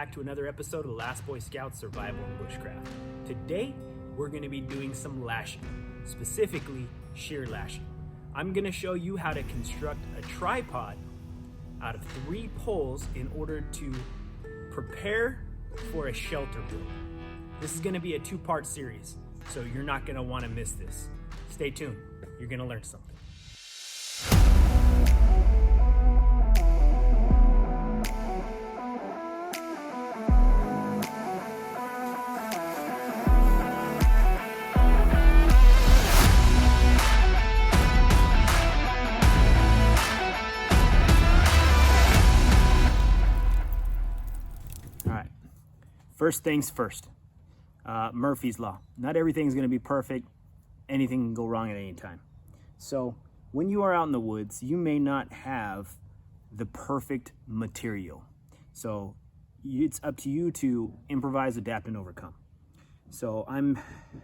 back to another episode of The Last Boy Scouts Survival and Bushcraft. Today, we're going to be doing some lashing, specifically shear lashing. I'm going to show you how to construct a tripod out of 3 poles in order to prepare for a shelter build. This is going to be a 2-part series, so you're not going to want to miss this. Stay tuned. You're going to learn something. First things first, Murphy's Law. Not everything's going to be perfect. Anything can go wrong at any time. So when you are out in the woods, you may not have the perfect material. So it's up to you to improvise, adapt, and overcome. So I'm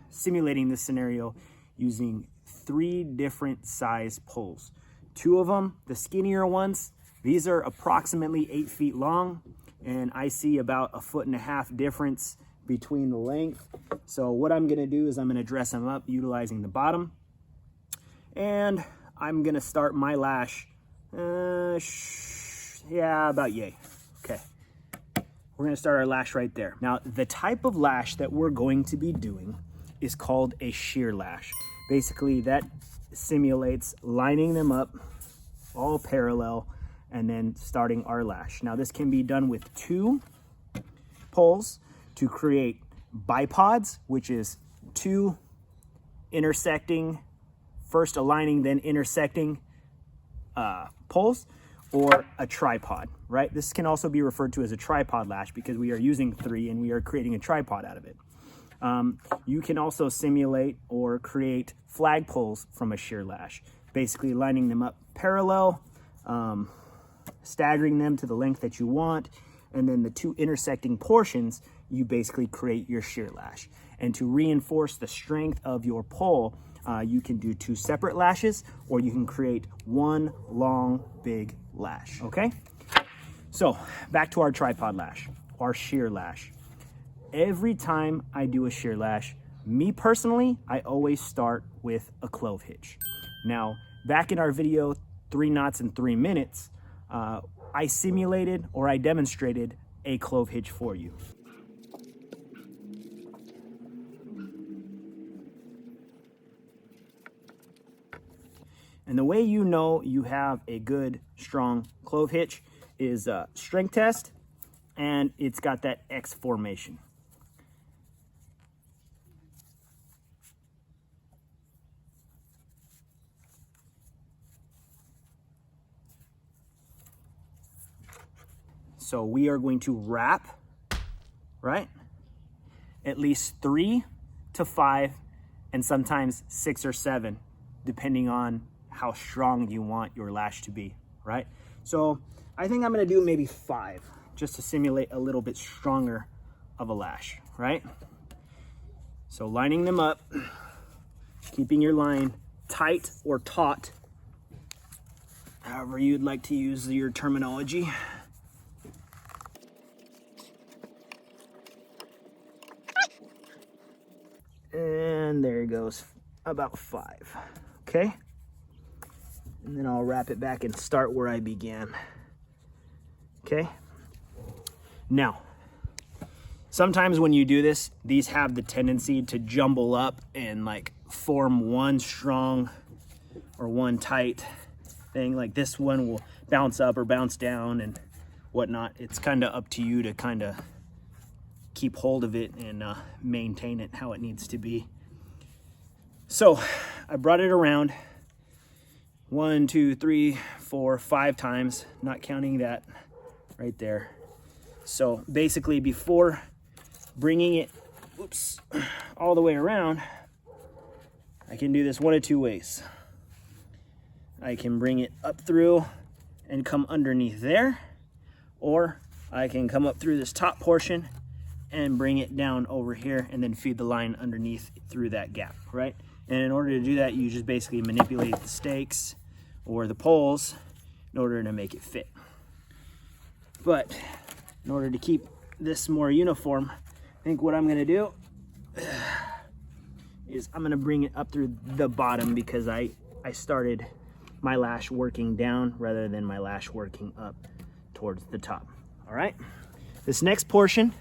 simulating this scenario using 3 different size poles. 2 of them, the skinnier ones, these are approximately 8 feet long. And I see about 1.5 foot difference between the length. So what I'm gonna do is I'm gonna dress them up utilizing the bottom. And I'm gonna start my lash, about yay. Okay, we're gonna start our lash right there. Now, the type of lash that we're going to be doing is called a shear lash. Basically, that simulates lining them up all parallel and then starting our lash. Now this can be done with 2 poles to create bipods, which is 2 intersecting, first aligning, then intersecting poles, or a tripod, right? This can also be referred to as a tripod lash because we are using 3 and we are creating a tripod out of it. You can also simulate or create flag poles from a shear lash, basically lining them up parallel, staggering them to the length that you want, and then the 2 intersecting portions, you basically create your shear lash. And to reinforce the strength of your pole, you can do 2 separate lashes, or you can create 1 long, big lash, okay? So back to our tripod lash, our shear lash. Every time I do a shear lash, me personally, I always start with a clove hitch. Now, back in our video, 3 knots in 3 minutes, I simulated or I demonstrated a clove hitch for you. And the way you know you have a good, strong clove hitch is a strength test, and it's got that X formation. So we are going to wrap, right? At least 3 to 5, and sometimes 6 or 7, depending on how strong you want your lash to be, right? So I think I'm gonna do maybe 5, just to simulate a little bit stronger of a lash, right? So lining them up, keeping your line tight or taut, however you'd like to use your terminology. And there it goes, about 5, okay? And then I'll wrap it back and start where I began, okay? Now, sometimes when you do this, these have the tendency to jumble up and like form one strong or one tight thing. Like this one will bounce up or bounce down and whatnot. It's kind of up to you to kind of keep hold of it and maintain it how it needs to be. So I brought it around 1, 2, 3, 4, 5 times, not counting that right there. So basically, before bringing it all the way around, I can do this 1 of 2 ways. I can bring it up through and come underneath there, or I can come up through this top portion and bring it down over here and then feed the line underneath through that gap, right? And in order to do that, you just basically manipulate the stakes or the poles in order to make it fit. But in order to keep this more uniform, I think what I'm gonna do is I'm gonna bring it up through the bottom, because I started my lash working down rather than my lash working up towards the top. All right, this next portion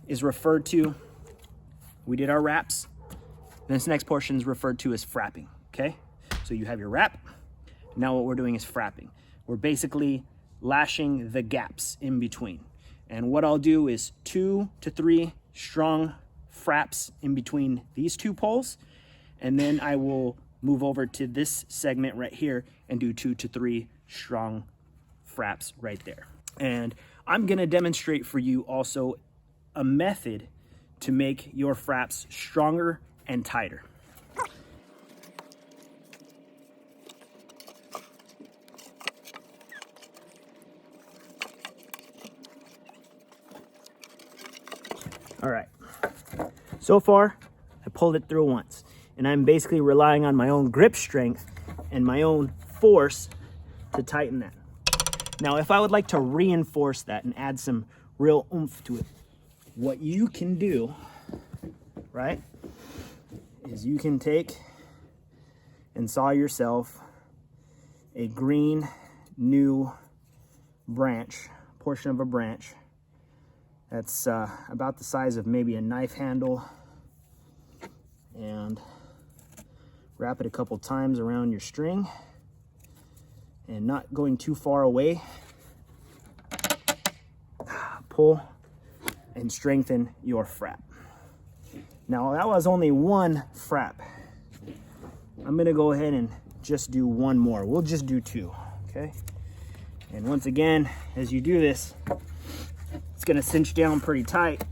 is referred to, we did our wraps. This next portion is referred to as frapping, okay? So you have your wrap. Now what we're doing is frapping. We're basically lashing the gaps in between. And what I'll do is 2 to 3 strong fraps in between these two poles. And then I will move over to this segment right here and do 2 to 3 strong fraps right there. And I'm gonna demonstrate for you also a method to make your fraps stronger and tighter. All right, so far I pulled it through once, and I'm basically relying on my own grip strength and my own force to tighten that. Now, if I would like to reinforce that and add some real oomph to it, what you can do, right, is you can take and saw yourself a green new branch, portion of a branch that's about the size of maybe a knife handle, and wrap it a couple times around your string and not going too far away. Pull and strengthen your frap. Now that was only one frap. I'm gonna go ahead and just do one more. We'll just do 2, okay? And once again, as you do this, it's gonna cinch down pretty tight,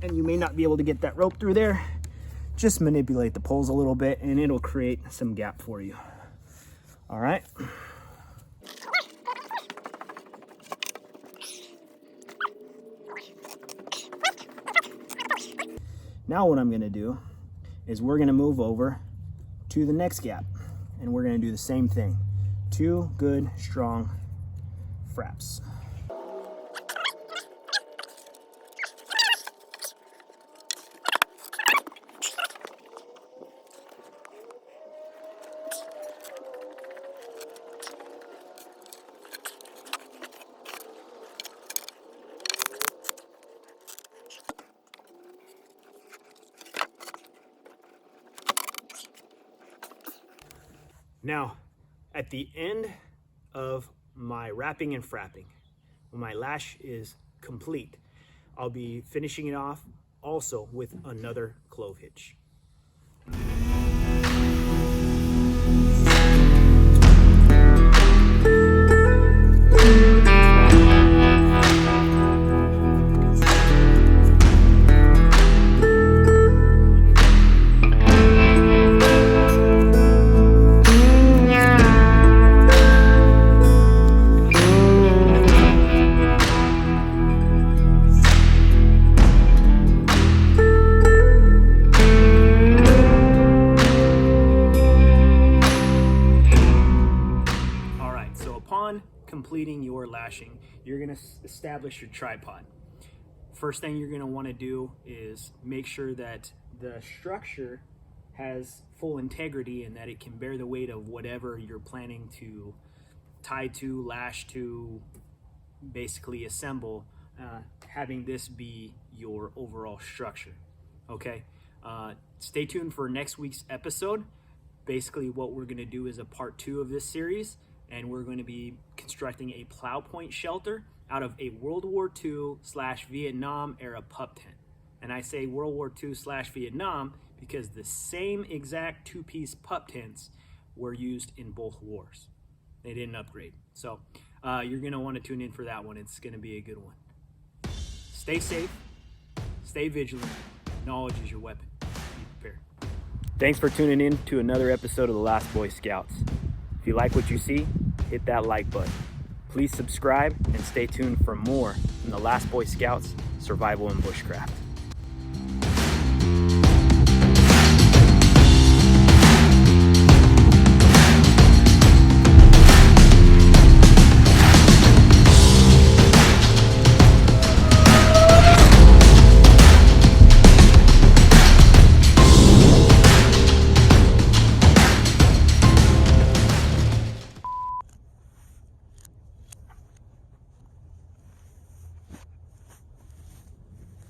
and you may not be able to get that rope through there. Just manipulate the poles a little bit and it'll create some gap for you. All right. Now what I'm gonna do is we're gonna move over to the next gap, and we're gonna do the same thing. 2 good, strong fraps. Now, at the end of my wrapping and frapping, when my lash is complete, I'll be finishing it off also with another clove hitch. Completing your lashing, you're going to establish your tripod. First thing you're going to want to do is make sure that the structure has full integrity and that it can bear the weight of whatever you're planning to tie to, lash to, basically assemble, having this be your overall structure. Okay, stay tuned for next week's episode. Basically what we're going to do is a part 2 of this series, and we're going to be constructing a plow point shelter out of a World War II/Vietnam era pup tent. And I say World War II/Vietnam because the same exact 2-piece pup tents were used in both wars. They didn't upgrade. So you're going to want to tune in for that one. It's going to be a good one. Stay safe, stay vigilant. Knowledge is your weapon. Be prepared. Thanks for tuning in to another episode of The Last Boy Scouts. If you like what you see, hit that like button. Please subscribe and stay tuned for more from the Last Boy Scouts Survival and Bushcraft.